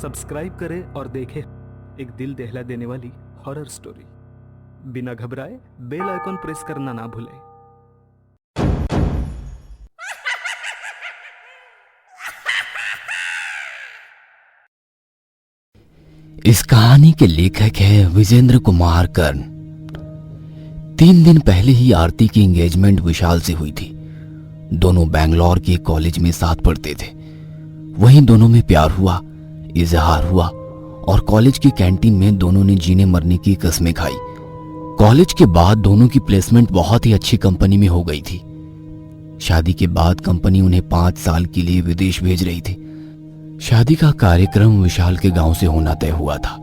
Subscribe करें और देखें एक दिल दहला देने वाली हॉरर स्टोरी। बिना घबराए बेल आइकॉन प्रेस करना ना भूलें। इस कहानी के लेखक हैं विजेंद्र कुमार कर्ण। 3 दिन पहले ही आरती की एंगेजमेंट विशाल से हुई थी। दोनों बैंगलोर के कॉलेज में साथ पढ़ते थे। वहीं दोनों में प्यार हुआ, इजहार हुआ और कॉलेज की कैंटीन में दोनों ने जीने मरने की कस्में खाई। कॉलेज के बाद दोनों की प्लेसमेंट बहुत ही अच्छी कंपनी में हो गई थी। शादी के बाद कंपनी उन्हें 5 साल के लिए विदेश भेज रही थी। शादी का कार्यक्रम विशाल के गांव से होना तय हुआ था।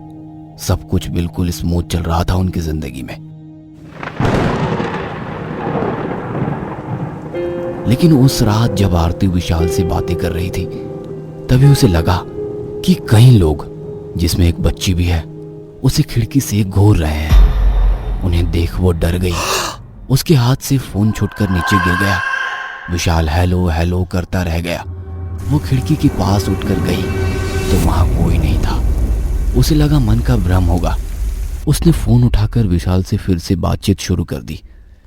सब कुछ बिल्कुल स्मूथ चल रहा था उनकी जिंदगी में। लेकिन उस रात जब आरती विशाल से बातें कर रही थी, तभी उसे लगा कि कई लोग, जिसमें एक बच्ची भी है, उसे खिड़की से घूर रहे हैं। उन्हें देख वो डर गई। उसके हाथ से फोन छूटकर नीचे गिर गया। विशाल हेलो हेलो करता रह गया। वो खिड़की के पास उठकर गई तो वहां कोई नहीं था। उसे लगा मन का भ्रम होगा। उसने फोन उठाकर विशाल से फिर से बातचीत शुरू कर दी।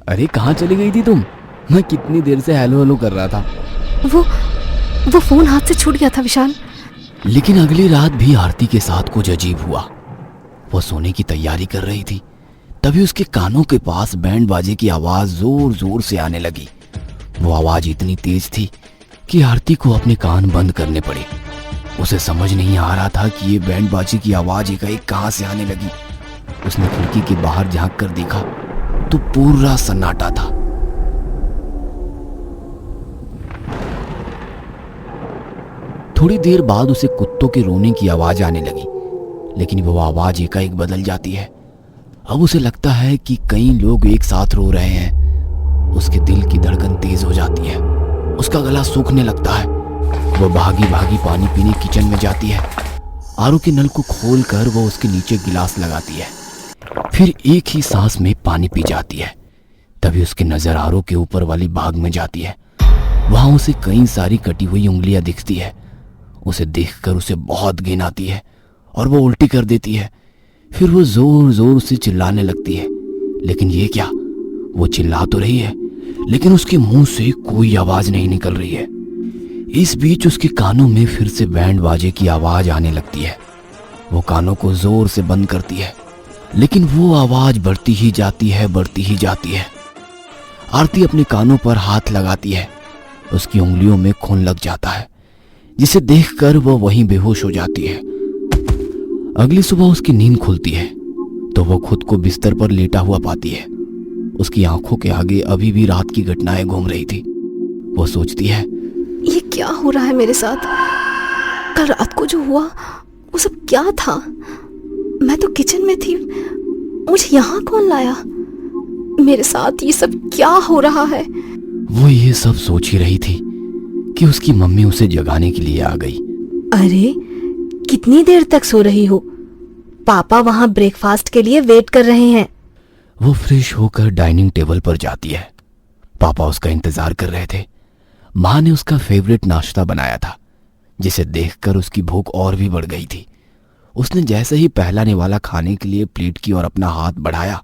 अरे कहाँ चली गई थी तुम? मैं कितनी देर से हेलो हेलो कर रहा था। वो फोन हाथ से छूट गया था विशाल। लेकिन अगली रात भी आरती के साथ कुछ अजीब हुआ। वो सोने की तैयारी कर रही थी, तभी उसके कानों के पास बैंड बाजे की आवाज जोर जोर से आने लगी। वो आवाज इतनी तेज थी कि आरती को अपने कान बंद करने पड़े। उसे समझ नहीं आ रहा था कि ये बैंड बाजे की आवाज एकाएक कहां से आने लगी। उसने खिड़की के बाहर झांक कर देखा तो पूरा सन्नाटा था। थोड़ी देर बाद उसे कुत्तों के रोने की आवाज आने लगी, लेकिन वो आवाज एकाएक बदल जाती है। अब उसे लगता है कि कई लोग एक साथ रो रहे हैं। उसके दिल की धड़कन तेज हो जाती है। उसका गला सूखने लगता है। वो भागी भागी पानी पीने किचन में जाती है। आरओ के नल को खोलकर वो उसके नीचे गिलास लगाती है, फिर एक ही सांस में पानी पी जाती है। तभी उसकी नजर आरओ के ऊपर वाली भाग में जाती है। वहां उसे कई सारी कटी हुई उंगलियां दिखती है। उसे देखकर उसे बहुत घिन आती है और वो उल्टी कर देती है। फिर वो जोर जोर से चिल्लाने लगती है। लेकिन ये क्या, वो चिल्ला तो रही है लेकिन उसके मुंह से कोई आवाज नहीं निकल रही है। इस बीच उसके कानों में फिर से बैंड बाजे की आवाज आने लगती है। वो कानों को जोर से बंद करती है, लेकिन वो आवाज बढ़ती ही जाती है, बढ़ती ही जाती है। आरती अपने कानों पर हाथ लगाती है। उसकी उंगलियों में खून लग जाता है, जिसे देखकर वो वहीं बेहोश हो जाती है। अगली सुबह उसकी नींद खुलती है तो वो खुद को बिस्तर पर लेटा हुआ पाती है। उसकी आंखों के आगे अभी भी रात की घटनाएं घूम रही थी। वो सोचती है, ये क्या हो रहा है मेरे साथ? कल रात को जो हुआ वो सब क्या था? मैं तो किचन में थी, मुझे यहाँ कौन लाया? मेरे साथ ये सब क्या हो रहा है? वो ये सब सोच ही रही थी कि उसकी मम्मी उसे जगाने के लिए आ गई। अरे कितनी देर तक सो रही हो? पापा वहां ब्रेकफास्ट के लिए वेट कर रहे हैं। वो फ्रेश होकर डाइनिंग टेबल पर जाती है। पापा उसका इंतजार कर रहे थे। माँ ने उसका फेवरेट नाश्ता बनाया था, जिसे देखकर उसकी भूख और भी बढ़ गई थी। उसने जैसे ही पहला निवाला खाने के लिए प्लेट की ओर अपना हाथ बढ़ाया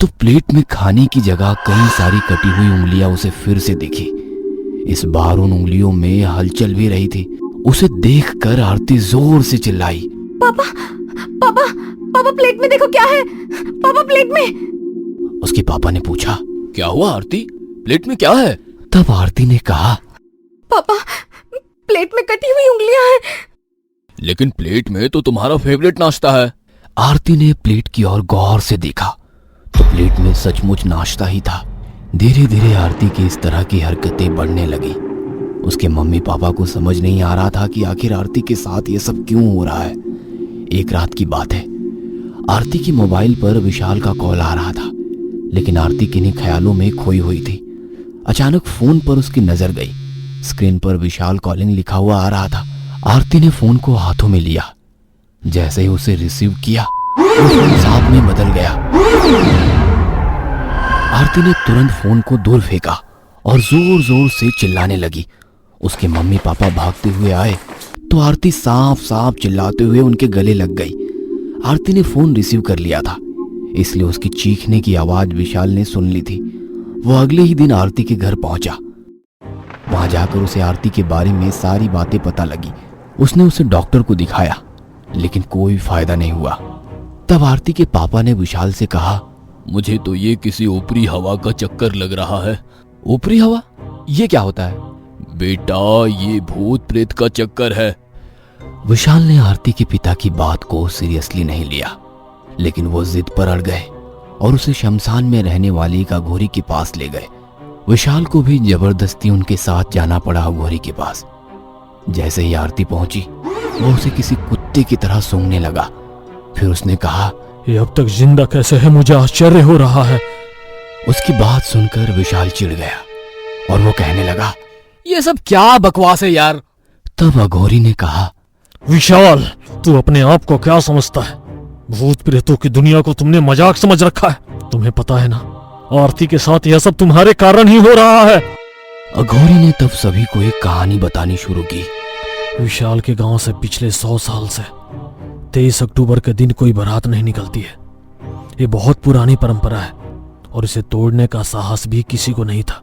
तो प्लेट में खाने की जगह कई सारी कटी हुई उंगलियां उसे फिर से दिखी। इस बार उन उंगलियों में हलचल भी रही थी। उसे देखकर आरती जोर से चिल्लाई, पापा पापा पापा प्लेट में देखो क्या है? पापा प्लेट में। उसके पापा ने पूछा, क्या हुआ आरती, प्लेट में क्या है? तब आरती ने कहा, पापा प्लेट में कटी हुई उंगलियां हैं। लेकिन प्लेट में तो तुम्हारा फेवरेट नाश्ता है। आरती ने प्लेट की ओर गौर से देखा तो प्लेट में सचमुच नाश्ता ही था। धीरे धीरे आरती की इस तरह की हरकतें बढ़ने लगी। उसके मम्मी पापा को समझ नहीं आ रहा था कि आखिर आरती के साथ ये सब क्यों हो रहा है। एक रात की बात है, आरती की मोबाइल पर विशाल का कॉल आ रहा था, लेकिन आरती किन्हीं ख्यालों में खोई हुई थी। अचानक फोन पर उसकी नजर गई। स्क्रीन पर विशाल कॉलिंग लिखा हुआ आ रहा था। आरती ने फोन को हाथों में लिया। जैसे ही उसे रिसीव किया, वो फोन सांप में बदल गया। आरती ने तुरंत फोन को दूर फेंका और जोर जोर से चिल्लाने लगी। उसके मम्मी पापा भागते हुए आए तो आरती साफ साफ चिल्लाते हुए उनके गले लग गई। आरती ने फोन रिसीव कर लिया था, इसलिए उसकी चीखने की आवाज विशाल ने सुन ली थी। वो अगले ही दिन आरती के घर पहुंचा। वहां जाकर उसे आरती के बारे में सारी बातें पता लगी। उसने उसे डॉक्टर को दिखाया, लेकिन कोई फायदा नहीं हुआ। तब आरती के पापा ने विशाल से कहा, मुझे तो ये किसी ऊपरी हवा का चक्कर लग रहा है। ऊपरी हवा? ये क्या होता है? बेटा, ये भूत प्रेत का चक्कर है। विशाल ने आरती के पिता की बात को सीरियसली नहीं लिया, लेकिन वो जिद पर अड़ गए और उसे शमशान में रहने वाली एक अघोरी के पास ले गए। विशाल को भी जबरदस्ती उनके साथ जाना पड़ा अघोरी के पास। जैसे ही आरती पहुंची, वो उसे किसी कुत्ते की तरह सूंघने लगा। फिर उसने कहा, ये अब तक जिंदा कैसे है, मुझे आश्चर्य हो रहा है। उसकी बात सुनकर विशाल चिढ़ गया और वो कहने लगा, ये सब क्या बकवास है यार। तब अघोरी ने कहा, विशाल, तू अपने आप को क्या समझता है? भूत प्रेतों की दुनिया को तुमने मजाक समझ रखा है। तुम्हें पता है ना, आरती के साथ यह सब तुम्हारे कारण ही हो रहा है। अघोरी ने तब सभी को एक कहानी बतानी शुरू की। विशाल के गांव से पिछले 100 साल से 23 अक्टूबर के दिन कोई बारात नहीं निकलती है। ये बहुत पुरानी परंपरा है और इसे तोड़ने का साहस भी किसी को नहीं था,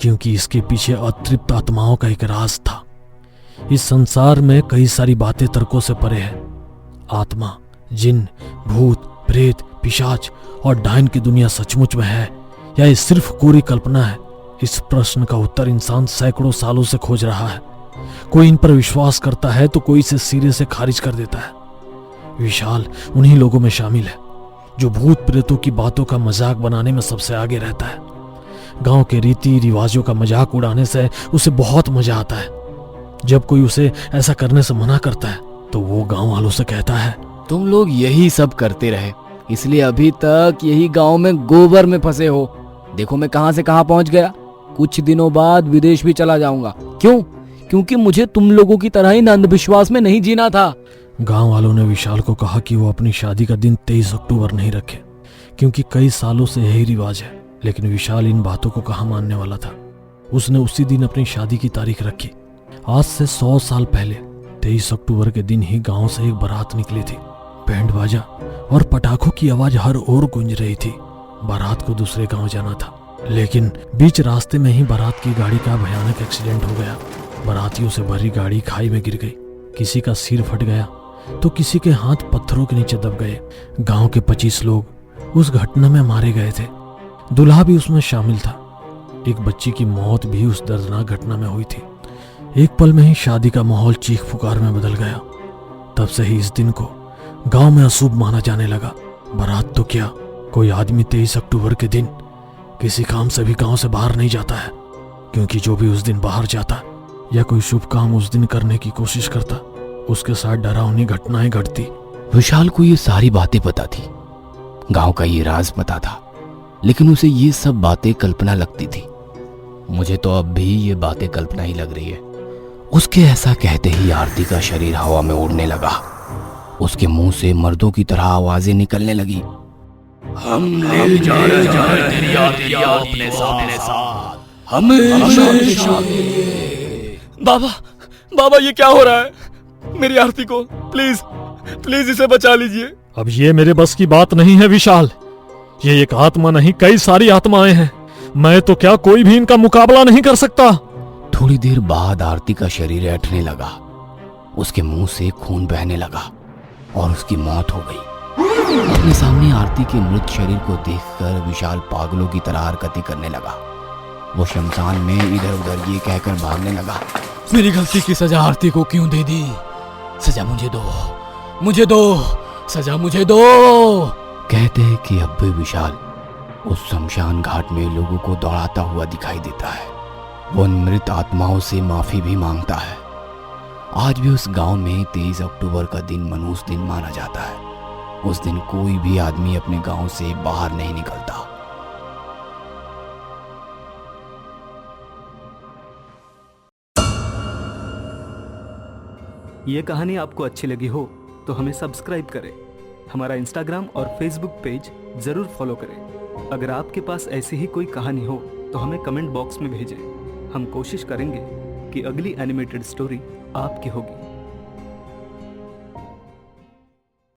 क्योंकि इसके पीछे अतृप्त आत्माओं का एक राज था। इस संसार में कई सारी बातें तर्कों से परे है। आत्मा, जिन, भूत, प्रेत, पिशाच और डायन की दुनिया सचमुच में है या ये सिर्फ कोरी कल्पना है? इस प्रश्न का उत्तर इंसान सैकड़ों सालों से खोज रहा है। कोई इन पर विश्वास करता है तो कोई इसे सिरे से खारिज कर देता है। विशाल उन्हीं लोगों में शामिल है जो भूत प्रेतों की बातों का मजाक बनाने में सबसे आगे रहता है। गांव के रीति रिवाजों का मजाक उड़ाने से उसे बहुत मजा आता है। जब कोई उसे ऐसा करने से मना करता है तो वो गांव वालों से कहता है, तुम लोग यही सब करते रहे, इसलिए अभी तक यही गांव में गोबर में फंसे हो। देखो मैं कहां से कहां पहुंच गया। कुछ दिनों बाद विदेश भी चला जाऊंगा। क्यों? क्योंकि मुझे तुम लोगों की तरह ही अंधविश्वास में नहीं जीना था। गांव वालों ने विशाल को कहा कि वो अपनी शादी का दिन 23 अक्टूबर नहीं रखे, क्योंकि कई सालों से यही रिवाज है। लेकिन विशाल इन बातों को कहाँ मानने वाला था। उसने उसी दिन अपनी शादी की तारीख रखी। आज से 100 साल पहले 23 अक्टूबर के दिन ही गांव से एक बारात निकली थी। बैंड बाजा और पटाखों की आवाज हर ओर गूंज रही थी। बारात को दूसरे गांव जाना था, लेकिन बीच रास्ते में ही बारात की गाड़ी का भयानक एक्सीडेंट हो गया। बारातियों से भरी गाड़ी खाई में गिर गई। किसी का सिर फट गया तो किसी के हाथ पत्थरों के नीचे दब गए। गांव के 25 लोग उस घटना में मारे गए थे। दूल्हा भी उसमें शामिल था। एक बच्ची की मौत भी उस दर्दनाक घटना में हुई थी। एक पल में ही शादी का माहौल चीख पुकार में बदल गया। तब से ही इस दिन को गांव में अशुभ माना जाने लगा। बारात तो क्या, कोई आदमी 23 अक्टूबर के दिन किसी काम से भी गांव से बाहर नहीं जाता है, क्योंकि जो भी उस दिन बाहर जाता या कोई शुभ काम उस दिन करने की कोशिश करता, उसके साथ डरावनी घटनाएं घटती। विशाल को ये सारी बातें पता थी, गांव का ये राज पता था, लेकिन उसे ये सब बातें कल्पना लगती थी। मुझे तो अब भी ये बातें कल्पना ही लग रही है। उसके ऐसा कहते ही आरती का शरीर हवा में उड़ने लगा। उसके मुंह से मर्दों की तरह आवाजें निकलने लगी। हम ले जा रहे तेरी आरती अपने साथ, हमेशा। बाबा, बाबा ये क्या हो रहा है? मेरी आरती को प्लीज प्लीज इसे बचा लीजिए। अब ये मेरे बस की बात नहीं है विशाल। ये एक आत्मा नहीं, कई सारी आत्माएं हैं। मैं तो क्या, कोई भी इनका मुकाबला नहीं कर सकता। थोड़ी देर बाद आरती का शरीर ऐंठने लगा। उसके मुंह से खून बहने लगा और उसकी मौत हो गई। अपने सामने आरती के मृत शरीर को देखकर विशाल पागलों की तरह हरकतें करने लगा। वो शमशान में इधर उधर ये कहकर भागने लगा, मेरी गलती की सजा आरती को क्यों दे दी? सजा मुझे दो, मुझे दो, सजा मुझे दो। कहते हैं कि अब भी विशाल उस शमशान घाट में लोगों को दौड़ाता हुआ दिखाई देता है। वो उन मृत आत्माओं से माफी भी मांगता है। आज भी उस गांव में 23 अक्टूबर का दिन मनहूस दिन माना जाता है। उस दिन कोई भी आदमी अपने गांव से बाहर नहीं निकलता। ये कहानी आपको अच्छी लगी हो तो हमें सब्सक्राइब करें। हमारा इंस्टाग्राम और फेसबुक पेज जरूर फॉलो करें। अगर आपके पास ऐसी ही कोई कहानी हो तो हमें कमेंट बॉक्स में भेजें। हम कोशिश करेंगे कि अगली एनिमेटेड स्टोरी आपकी होगी।